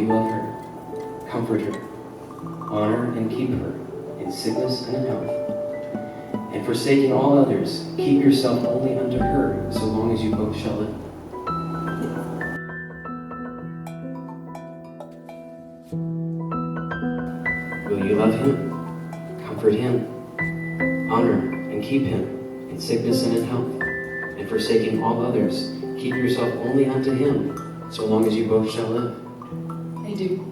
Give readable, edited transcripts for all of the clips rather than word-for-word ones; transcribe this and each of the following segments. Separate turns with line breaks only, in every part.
you love her, comfort her, honor and keep her in sickness and in health. And forsaking all others, keep yourself only unto her, so long as you both shall live. Will you love him, comfort him, honor and keep him in sickness and in health? And forsaking all others, keep yourself only unto him, so long as you both shall live.
I do.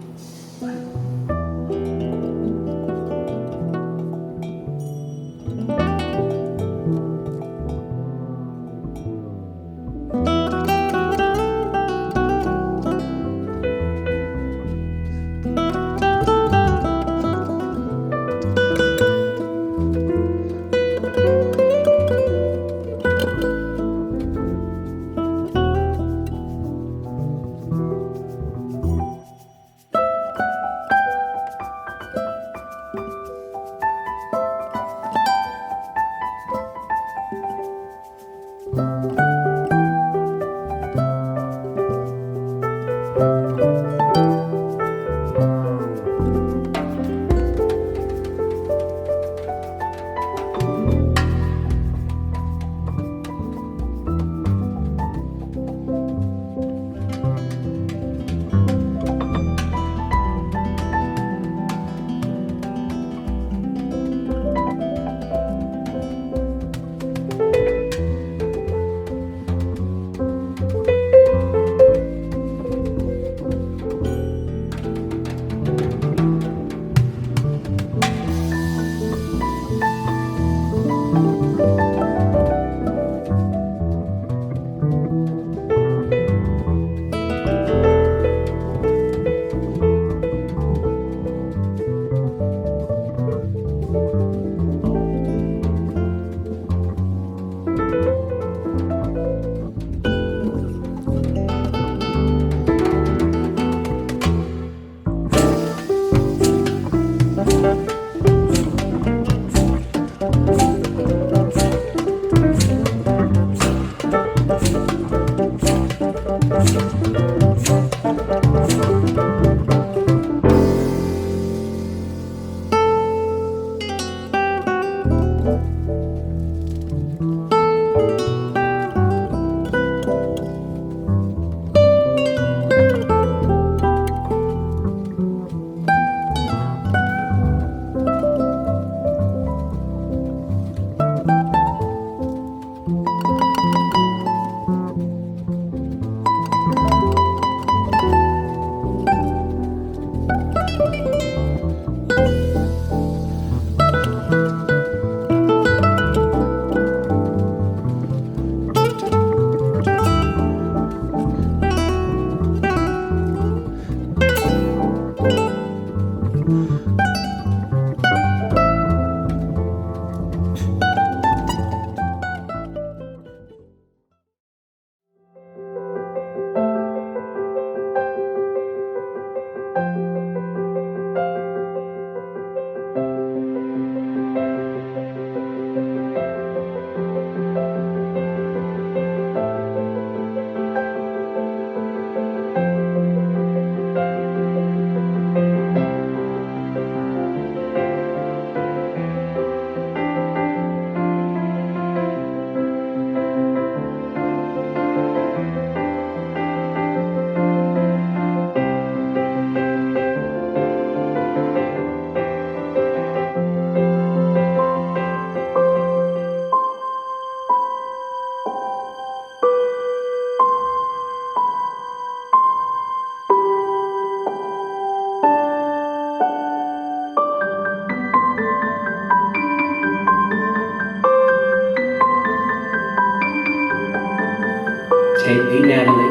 Take thee, Natalie,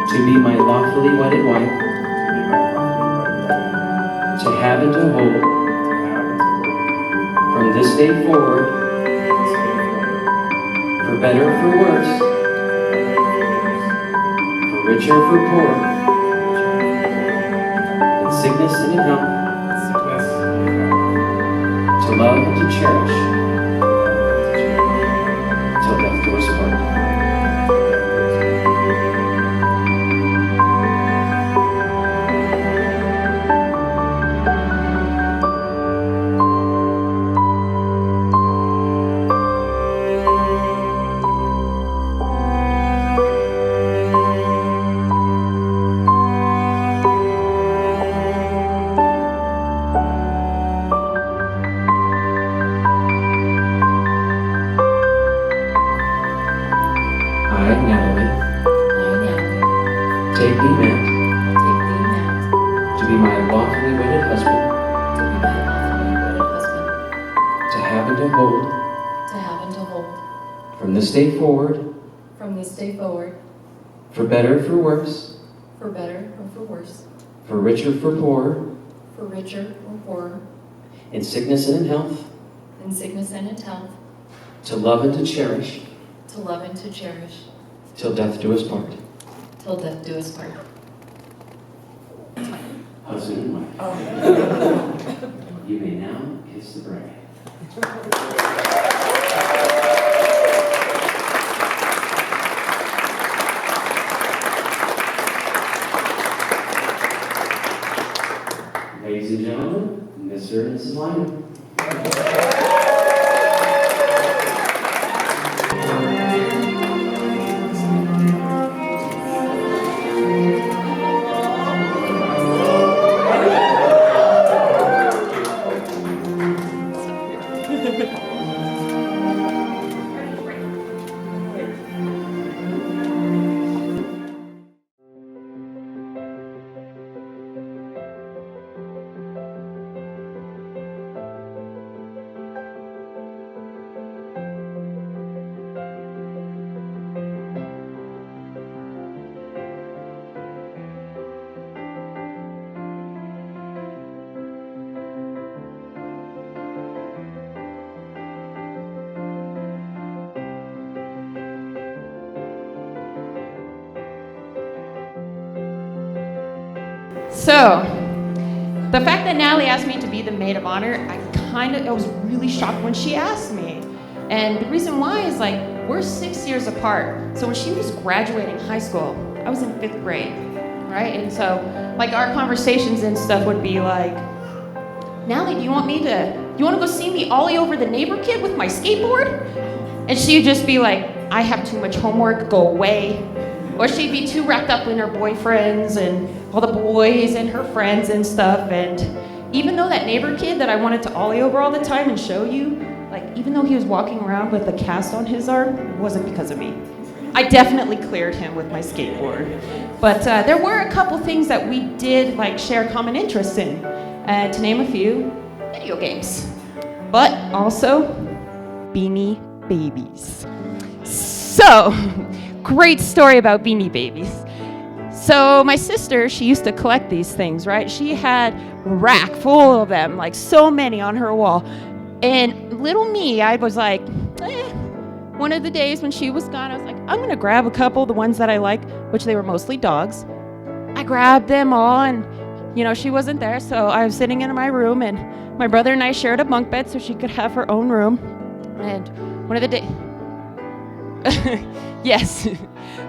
to be my lawfully wedded wife, to have and to hold, from this day forward, for better or for worse, for richer or for poor, in sickness and in health, to love and to cherish, till death do us part. From this day forward, for better, for worse,
for better or for worse,
for richer, for poorer,
for richer or poorer,
in sickness and in health,
in sickness and in health,
to love and to cherish, till death do us part.
till death do us part.
Husband and wife.
Oh.
You may now kiss the bride. Ladies and gentlemen, Mr. and Mrs. Lyman.
So, the fact that Natalie asked me to be the maid of honor, I was really shocked when she asked me. And the reason why is we're 6 years apart. So when she was graduating high school, I was in 5th grade, right? And so, our conversations and stuff would be like, Natalie, do you want to go see me ollie over the neighbor kid with my skateboard? And she'd just be like, I have too much homework, go away. Or she'd be too wrapped up in her boyfriends and all the boys and her friends and stuff. And even though that neighbor kid that I wanted to ollie over all the time and show you, even though he was walking around with a cast on his arm, it wasn't because of me. I definitely cleared him with my skateboard. But there were a couple things that we did share common interests in. To name a few, video games. But also, Beanie Babies. So, great story about Beanie Babies. So my sister, she used to collect these things, right? She had a rack full of them, so many on her wall. And little me, I was one of the days when she was gone, I was I'm going to grab a couple, the ones that I like, which they were mostly dogs. I grabbed them all and, she wasn't there. So I was sitting in my room and my brother and I shared a bunk bed so she could have her own room. And one of the days... Yes.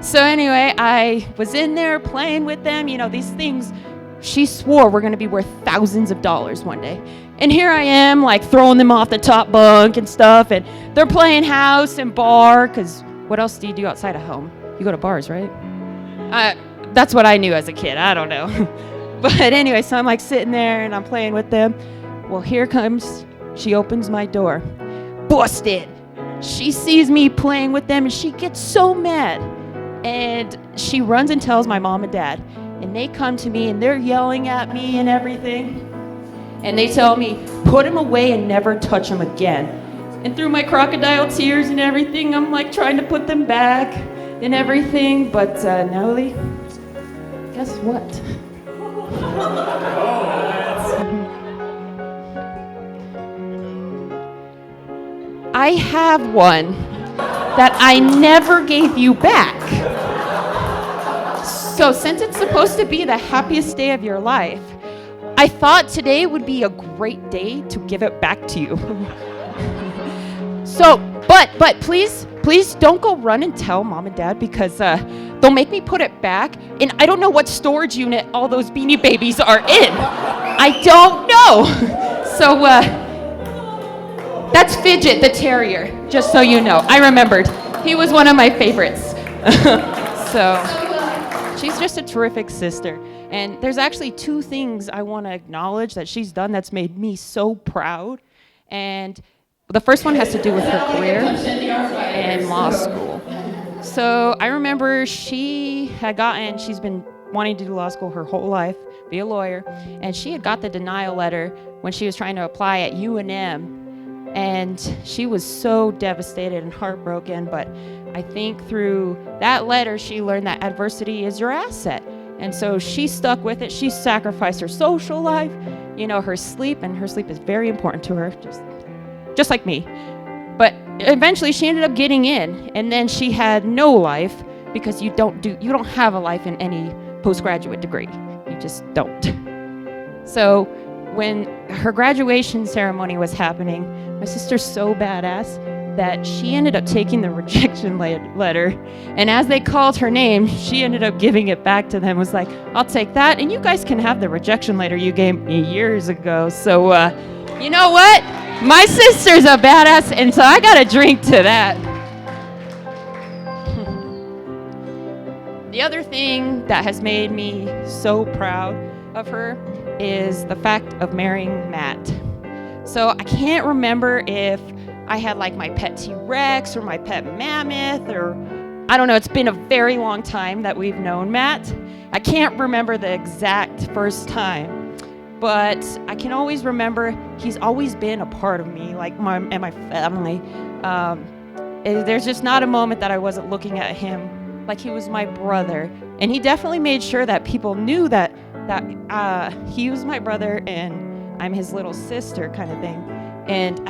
So anyway, I was in there playing with them. These things, she swore were going to be worth thousands of dollars one day. And here I am, throwing them off the top bunk and stuff. And they're playing house and bar, because what else do you do outside of home? You go to bars, right? That's what I knew as a kid. I don't know. But anyway, so I'm sitting there and I'm playing with them. Well, here comes, she opens my door. Busted! She sees me playing with them and she gets so mad. And she runs and tells my mom and dad. And they come to me and they're yelling at me and everything. And they tell me, put him away and never touch him again. And through my crocodile tears and everything, I'm trying to put them back and everything. But Natalie, guess what? I have one that I never gave you back. So since it's supposed to be the happiest day of your life, I thought today would be a great day to give it back to you. So, but please don't go run and tell mom and dad, because they'll make me put it back, and I don't know what storage unit all those Beanie Babies are in. I don't know. So, that's Fidget the Terrier, just so you know. I remembered. He was one of my favorites. So, she's just a terrific sister. And there's actually 2 things I want to acknowledge that she's done that's made me so proud. And the first one has to do with her career and law school. So I remember she's been wanting to do law school her whole life, be a lawyer, and she had got the denial letter when she was trying to apply at UNM. And she was so devastated and heartbroken, but I think through that letter, she learned that adversity is your asset. And so she stuck with it. She sacrificed her social life, her sleep, and her sleep is very important to her, just like me. But eventually she ended up getting in, and then she had no life because you don't have a life in any postgraduate degree. You just don't. So when her graduation ceremony was happening, my sister's so badass that she ended up taking the rejection letter, and as they called her name, she ended up giving it back to them, was like, I'll take that, and you guys can have the rejection letter you gave me years ago. So you know what? My sister's a badass, and so I gotta drink to that. The other thing that has made me so proud of her is the fact of marrying Matt. So I can't remember if I had like my pet T-Rex or my pet mammoth, or I don't know. It's been a very long time that we've known Matt. I can't remember the exact first time, but I can always remember he's always been a part of me, like my family. There's just not a moment that I wasn't looking at him like he was my brother, and he definitely made sure that people knew that he was my brother and I'm his little sister kind of thing. And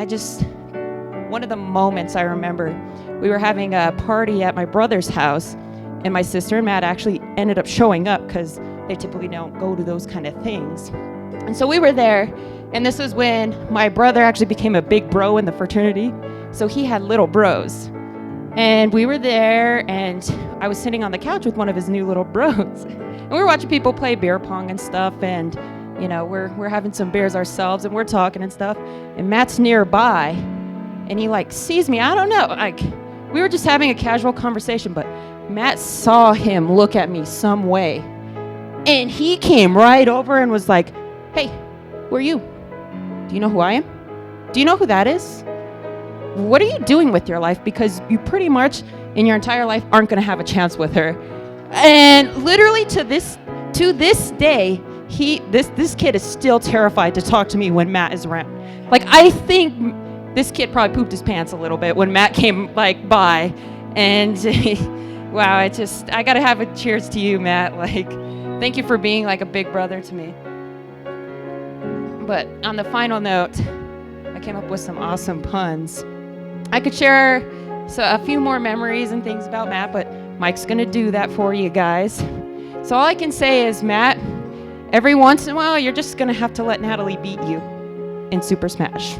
one of the moments I remember, we were having a party at my brother's house, and my sister and Matt actually ended up showing up because they typically don't go to those kind of things. And so we were there, and this was when my brother actually became a big bro in the fraternity, so he had little bros. And we were there, and I was sitting on the couch with one of his new little bros. And we were watching people play beer pong and stuff, and we're having some beers ourselves, and we're talking and stuff. And Matt's nearby, and he sees me. I don't know, we were just having a casual conversation, but Matt saw him look at me some way, and he came right over and was like, "Hey, who are you? Do you know who I am? Do you know who that is? What are you doing with your life? Because you pretty much in your entire life aren't going to have a chance with her." And literally to this day, this kid is still terrified to talk to me when Matt is around. I think this kid probably pooped his pants a little bit when Matt came by, and wow, I gotta have a cheers to you, Matt. Thank you for being a big brother to me. But on the final note, I came up with some awesome puns. I could share a few more memories and things about Matt, but Mike's gonna do that for you guys. So all I can say is, Matt, every once in a while, you're just gonna have to let Natalie beat you in Super Smash.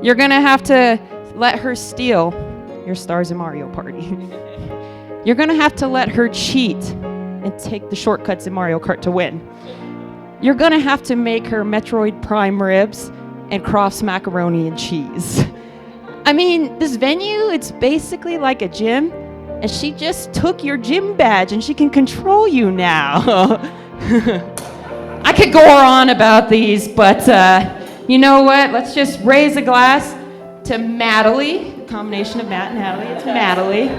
You're gonna have to let her steal your stars in Mario Party. You're gonna have to let her cheat and take the shortcuts in Mario Kart to win. You're gonna have to make her Metroid Prime ribs and Crofts macaroni and cheese. I mean, this venue, it's basically like a gym, and she just took your gym badge and she can control you now. I could go on about these, but you know what? Let's just raise a glass to Natalie, a combination of Matt and Natalie. It's Natalie.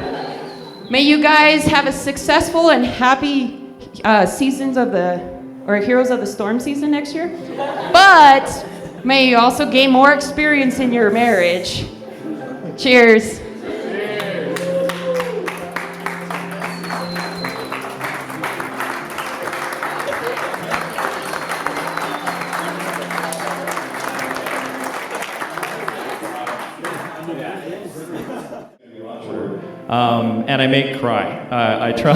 May you guys have a successful and happy Heroes of the Storm season next year. But may you also gain more experience in your marriage. Cheers.
And I make cry. I try.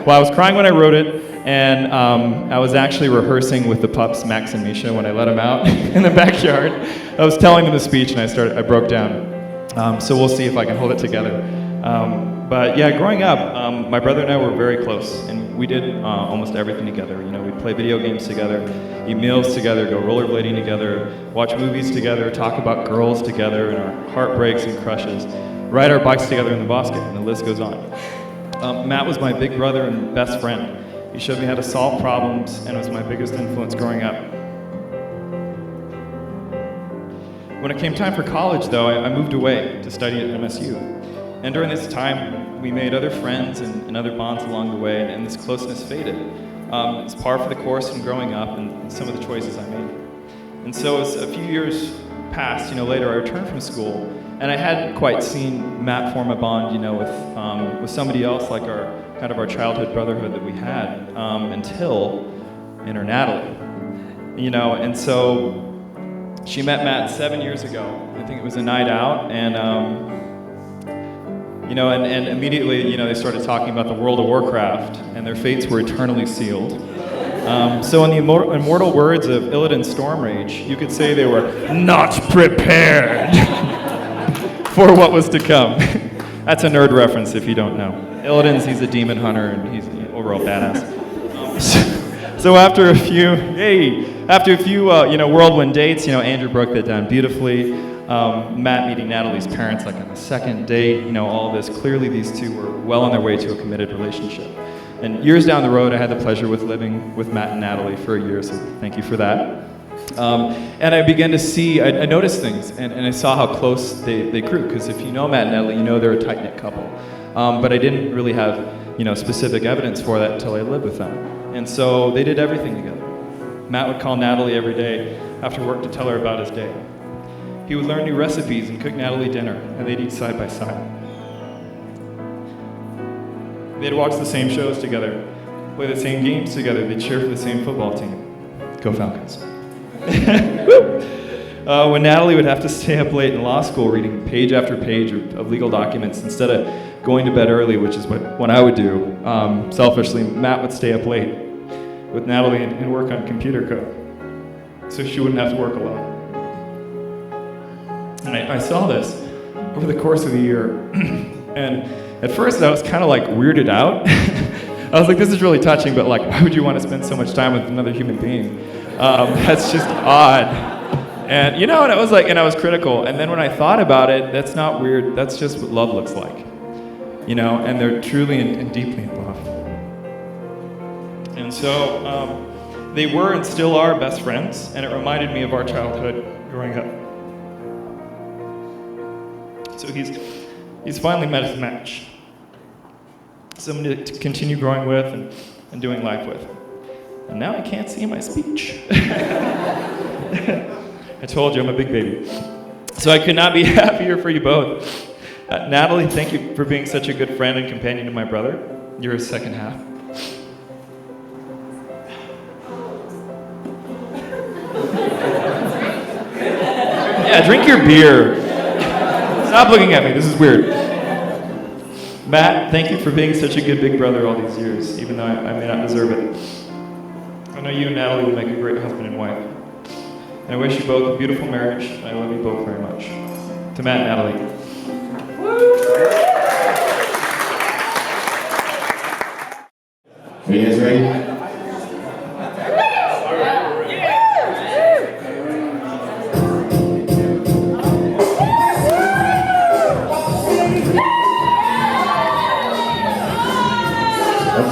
Well, I was crying when I wrote it, and I was actually rehearsing with the pups, Max and Misha, when I let them out in the backyard. I was telling them the speech, and I broke down. So we'll see if I can hold it together. But yeah, growing up, my brother and I were very close, and we did almost everything together. We'd play video games together, eat meals together, go rollerblading together, watch movies together, talk about girls together and our heartbreaks and crushes, ride our bikes together in the basket, and the list goes on. Matt was my big brother and best friend. He showed me how to solve problems and was my biggest influence growing up. When it came time for college, though, I moved away to study at MSU. And during this time, we made other friends and other bonds along the way, and this closeness faded. It's par for the course in growing up and some of the choices I made. And so as a few years passed, later I returned from school, and I hadn't quite seen Matt form a bond, with somebody else like our childhood brotherhood that we had until Natalie, and so she met Matt 7 years ago. I think it was a night out, and and immediately, they started talking about the World of Warcraft, and their fates were eternally sealed. So in the immortal words of Illidan Stormrage, you could say they were not prepared for what was to come. That's a nerd reference if you don't know. Illidan's, he's a demon hunter, and he's an overall badass. So after a few whirlwind dates, Andrew broke that down beautifully. Matt meeting Natalie's parents like on the second date, all of this. Clearly these two were well on their way to a committed relationship. And years down the road, I had the pleasure with living with Matt and Natalie for a year, so thank you for that. And I began to see, I noticed things, and I saw how close they grew, because if you know Matt and Natalie, they're a tight-knit couple. But I didn't really have, specific evidence for that until I lived with them. And so they did everything together. Matt would call Natalie every day after work to tell her about his day. He would learn new recipes and cook Natalie dinner, and they'd eat side by side. They'd watch the same shows together, play the same games together, they'd cheer for the same football team. Go Falcons. When Natalie would have to stay up late in law school reading page after page of legal documents instead of going to bed early, which is what I would do, selfishly, Matt would stay up late with Natalie and work on computer code so she wouldn't have to work alone. And I saw this over the course of the year, and at first I was kind of like weirded out. I was like, this is really touching, but like, why would you want to spend so much time with another human being? That's just odd. And and I was like, and I was critical. And then when I thought about it, that's not weird. That's just what love looks like, and they're truly and deeply in love. And so they were and still are best friends, and it reminded me of our childhood growing up. So he's finally met his match. Somebody to continue growing with and doing life with. And now I can't see my speech. I told you I'm a big baby. So I could not be happier for you both. Natalie, thank you for being such a good friend and companion to my brother. You're his second half. Yeah, drink your beer. Stop looking at me, this is weird. Matt, thank you for being such a good big brother all these years, even though I may not deserve it. I know you and Natalie will make a great husband and wife. And I wish you both a beautiful marriage. I love you both very much. To Matt and Natalie.
Are you guys ready?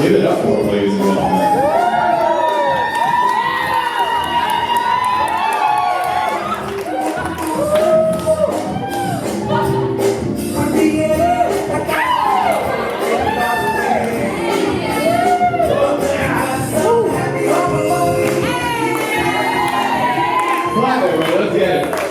Give it up for them, ladies and gentlemen. Let's get it.